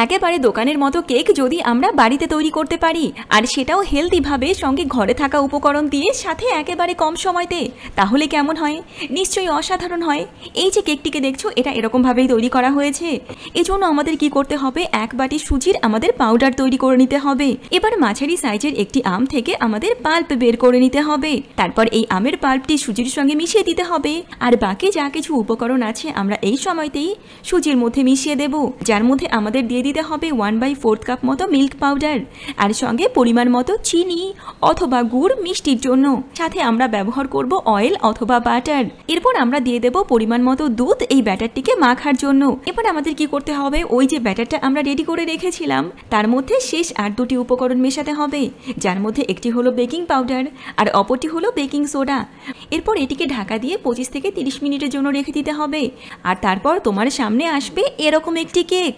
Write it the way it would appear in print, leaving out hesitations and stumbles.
একেবারে দোকানের মতো কেক যদি আমরা বাড়িতে তৈরি করতে পারি, আর সেটাও হেলদি ভাবে, সঙ্গে ঘরে থাকা উপকরণ দিয়ে, সাথে একেবারে কম সময়তে, তাহলে কেমন হয়? নিশ্চয়ই অসাধারণ হয়। এই যে কেকটিকে দেখছো, এটা এরকম ভাবেই তৈরি করা হয়েছে। এজন্য আমাদের কি করতে হবে, 1 বাটি সুজির আমাদের পাউডার তৈরি করে নিতে হবে। এবার মাঝারি সাইজের একটি আম থেকে আমাদের পাল্প বের করে নিতে হবে। তারপর এই আমের পাল্পটি সুজির সঙ্গে মিশিয়ে দিতে হবে। আর বাকি যা কিছু উপকরণ আছে আমরা এই সময়তেই সুজির মধ্যে মিশিয়ে দেব, যার মধ্যে আমাদের দিয়ে দিতে হবে 1/4 কাপ মতো মিল্ক পাউডার, আর সঙ্গে পরিমাণ মতো চিনি অথবা গুড় মিষ্টির জন্য। সাথে আমরা ব্যবহার করব অয়েল অথবা বাটার। এরপর আমরা দিয়ে দেব পরিমাণ মতো দুধ এই ব্যাটারটিকে মাখার জন্য। এবার আমাদের কি করতে হবে, ওই যে ব্যাটারটা আমরা রেডি করে রেখেছিলাম তার মধ্যে শেষ আর দুটি উপকরণ মেশাতে হবে, যার মধ্যে একটি হলো বেকিং পাউডার আর অপরটি হলো বেকিং সোডা। এরপর এটিকে ঢাকা দিয়ে 25 থেকে 30 মিনিটের জন্য রেখে দিতে হবে। আর তারপর তোমার সামনে আসবে এরকম একটি কেক।